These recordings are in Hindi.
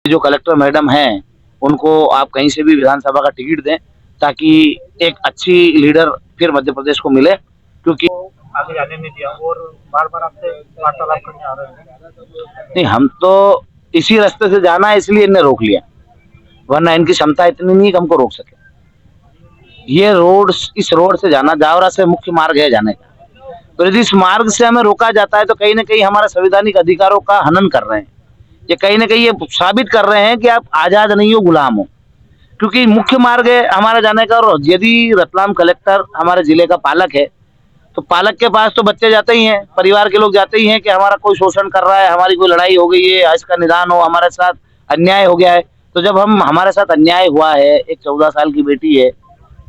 जो कलेक्टर मैडम हैं उनको आप कहीं से भी विधानसभा का टिकट दें ताकि एक अच्छी लीडर फिर मध्य प्रदेश को मिले, क्योंकि आगे जाने नहीं दिया और बार बार आपसे वार्तालाप करने आ रहे हैं। नहीं, हम तो इसी रास्ते से जाना है इसलिए इन्हें रोक लिया, वरना इनकी क्षमता इतनी नहीं कि हमको रोक सके। ये रोड, इस रोड से जाना जावरा से मुख्य मार्ग है जाने का, तो यदि इस मार्ग से हमें रोका जाता है तो कहीं ना कहीं हमारे संवैधानिक अधिकारों का हनन कर रहे हैं। ये कहीं ना कहीं ये साबित कर रहे हैं कि आप आजाद नहीं हो, गुलाम हो, क्योंकि मुख्य मार्ग है हमारा जाने का। और यदि रतलाम कलेक्टर हमारे जिले का पालक है तो पालक के पास तो बच्चे जाते ही हैं, परिवार के लोग जाते ही हैं कि हमारा कोई शोषण कर रहा है, हमारी कोई लड़ाई हो गई है, इसका निदान हो, हमारे साथ अन्याय हो गया है। तो जब हम हमारे साथ अन्याय हुआ है, एक 14 साल की बेटी है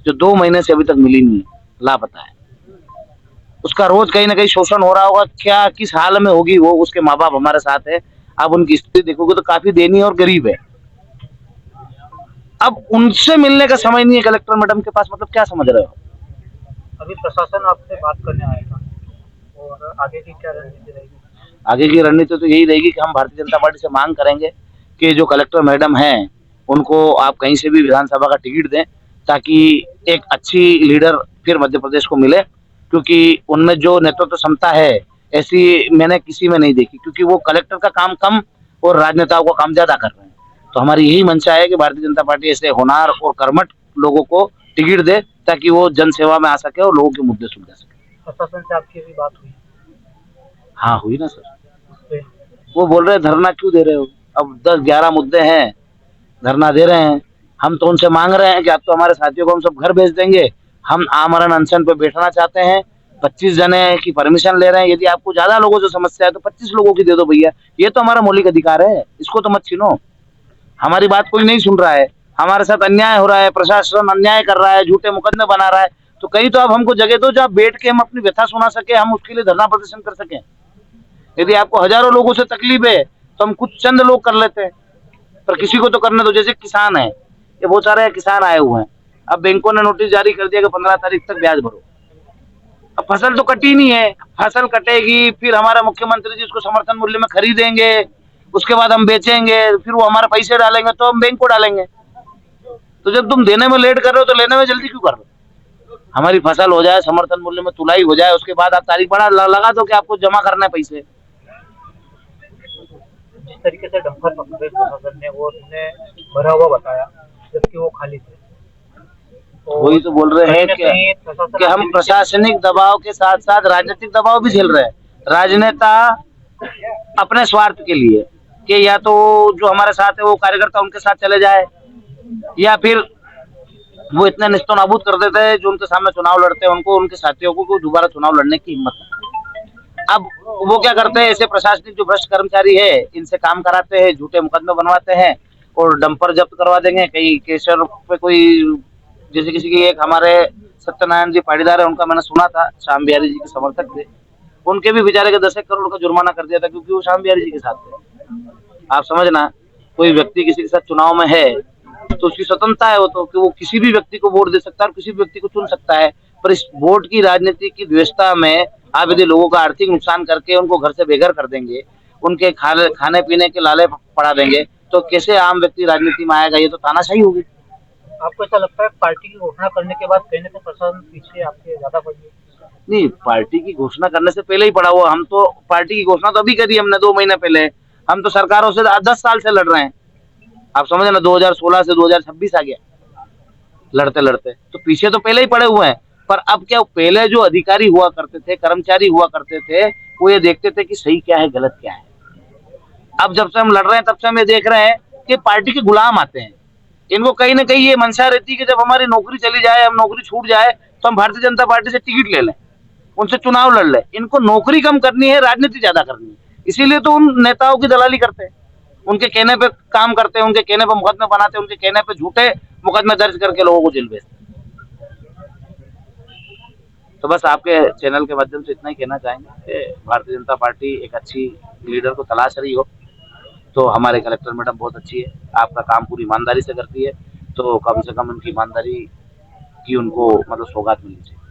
जो 2 महीने से अभी तक मिली नहीं, लापता है, उसका रोज कहीं ना कहीं शोषण हो रहा होगा, क्या किस हाल में होगी वो, उसके माँ बाप हमारे साथ है। अब उनकी स्थिति देखोगे तो काफी दयनीय और गरीब है। अब उनसे मिलने का समय नहीं है कलेक्टर मैडम के पास, मतलब क्या समझ रहे हो? अभी प्रशासन आपसे बात करने आएगा और आगे की क्या रणनीति रहेगी? आगे की रणनीति तो यही रहेगी कि हम भारतीय जनता पार्टी से मांग करेंगे कि जो कलेक्टर मैडम हैं उनको आप कहीं से भी विधानसभा का टिकट दें ताकि एक अच्छी लीडर फिर मध्य प्रदेश को मिले, क्योंकि उनमें जो नेतृत्व क्षमता है ऐसी मैंने किसी में नहीं देखी, क्योंकि वो कलेक्टर का काम कम और राजनेताओं का काम ज्यादा कर रहे हैं। तो हमारी यही मंशा है कि भारतीय जनता पार्टी ऐसे होनहार और कर्मठ लोगों को टिकट दे ताकि वो जन सेवा में आ सके और लोगों के मुद्दे सुलझा सके। प्रशासन से आपकी भी बात हुई? हाँ, हुई ना सर। उसपे वो बोल रहे धरना क्यों दे रहे हो, अब 10-11 मुद्दे हैं, धरना दे रहे हैं। हम तो उनसे मांग रहे हैं कि आप तो हमारे साथियों को हम सब घर भेज देंगे, हम आमरण अनशन पे बैठना चाहते हैं। 25 जने की परमिशन ले रहे हैं, यदि आपको ज्यादा लोगों से समस्या है तो 25 लोगों की दे दो भैया, ये तो हमारा मौलिक अधिकार है, इसको तो मत छीनो। हमारी बात कोई नहीं सुन रहा है, हमारे साथ अन्याय हो रहा है, प्रशासन अन्याय कर रहा है, झूठे मुकदमे बना रहा है, तो कहीं तो आप हमको जगह दो जहाँ बैठ के हम अपनी व्यथा सुना सके, हम उसके लिए धरना प्रदर्शन कर सकें। यदि आपको हजारों लोगों से तकलीफ है तो हम कुछ चंद लोग कर लेते हैं, पर किसी को तो करने दो। जैसे किसान है, ये बहुत सारे किसान आए हुए हैं, अब बैंकों ने नोटिस जारी कर दिया कि 15 तारीख तक ब्याज भरो। अब फसल तो कटी नहीं है, फसल कटेगी फिर हमारा मुख्यमंत्री जी उसको समर्थन मूल्य में खरीदेंगे, उसके बाद हम बेचेंगे, फिर वो हमारे पैसे डालेंगे तो हम बैंक को डालेंगे। तो जब तुम देने में लेट कर रहे हो तो लेने में जल्दी क्यों कर रहे हो? हमारी फसल हो जाए, समर्थन मूल्य में तुलाई हो जाए, उसके बाद आप तारीख बढ़ा लगा दो कि आपको जमा करना है पैसे। जिस तरीके से डंपर पकड़े प्रशासन ने वो उन्हें भरा हुआ बताया जबकि वो खाली थे, वही तो तो बोल रहे कहीं हैं ना कहीं कि प्रशासन हम प्रशासनिक दबाव के साथ साथ राजनीतिक दबाव भी झेल रहे हैं। राजनेता अपने स्वार्थ के लिए कि या तो जो हमारे साथ है वो कार्यकर्ता उनके साथ चले जाए, या फिर वो इतने निस्तो नाबूद कर देते हैं जो उनके सामने चुनाव लड़ते हैं उनको, उनके साथियों को दोबारा चुनाव लड़ने की हिम्मत नहीं। अब वो क्या करते हैं, ऐसे प्रशासनिक जो भ्रष्ट कर्मचारी है इनसे काम कराते हैं, झूठे मुकदमे बनवाते हैं और डंपर जब्त करवा देंगे। कहीं केसर पे कोई, जैसे किसी की, एक हमारे सत्यनारायण जी पाटीदार है, उनका मैंने सुना था, श्याम बिहारी जी के समर्थक थे, उनके भी बेचारे के 10 करोड़ का जुर्माना कर दिया था क्योंकि वो श्याम बिहारी जी के साथ थे। आप समझना, कोई व्यक्ति किसी के साथ चुनाव में है तो उसकी स्वतंत्रता है वो तो कि वो किसी भी व्यक्ति को वोट दे सकता है और किसी भी व्यक्ति को चुन सकता है, पर इस वोट की राजनीति की द्वेषता में आप यदि लोगों का आर्थिक नुकसान करके उनको घर से बेघर कर देंगे, उनके खाने पीने के लाले पड़ा देंगे, तो कैसे आम व्यक्ति राजनीति में आएगा? ये तो तानाशाही होगी। आपको ऐसा लगता है पार्टी की घोषणा करने के बाद कहीं ना कहीं प्रशासन पीछे आपके ज्यादा पड़ी है? नहीं, पार्टी की घोषणा करने से पहले ही पड़ा हुआ, हम तो पार्टी की घोषणा तो अभी करी हमने 2 महीने पहले। हम तो सरकारों से 10 साल से लड़ रहे हैं, आप समझे ना, 2016 से 2026 आ गया लड़ते लड़ते, तो पीछे तो पहले ही पड़े हुए हैं। पर अब क्या, पहले जो अधिकारी हुआ करते थे, कर्मचारी हुआ करते थे, वो ये देखते थे कि सही क्या है गलत क्या है। अब जब से हम लड़ रहे हैं तब से हम ये देख रहे हैं कि पार्टी के गुलाम आते हैं। इनको कहीं ना कहीं ये मंशा रहती है कि जब हमारी नौकरी चली जाए, हम नौकरी छूट जाए, तो हम भारतीय जनता पार्टी से टिकट ले लें, उनसे चुनाव लड़ लें। इनको नौकरी कम करनी है, राजनीति ज्यादा करनी है, इसीलिए तो उन नेताओं की दलाली करते हैं, उनके कहने पे काम करते हैं, उनके कहने पे मुकदमे बनाते हैं, उनके कहने पे झूठे मुकदमे दर्ज करके लोगों को जेल भेजते हैं। तो बस आपके चैनल के माध्यम से इतना ही कहना चाहेंगे कि भारतीय जनता पार्टी एक अच्छी लीडर को तलाश रही हो तो हमारे कलेक्टर मैडम बहुत अच्छी है, आपका काम पूरी ईमानदारी से करती है, तो कम से कम उनकी ईमानदारी की उनको मतलब सौगात मिलनी चाहिए।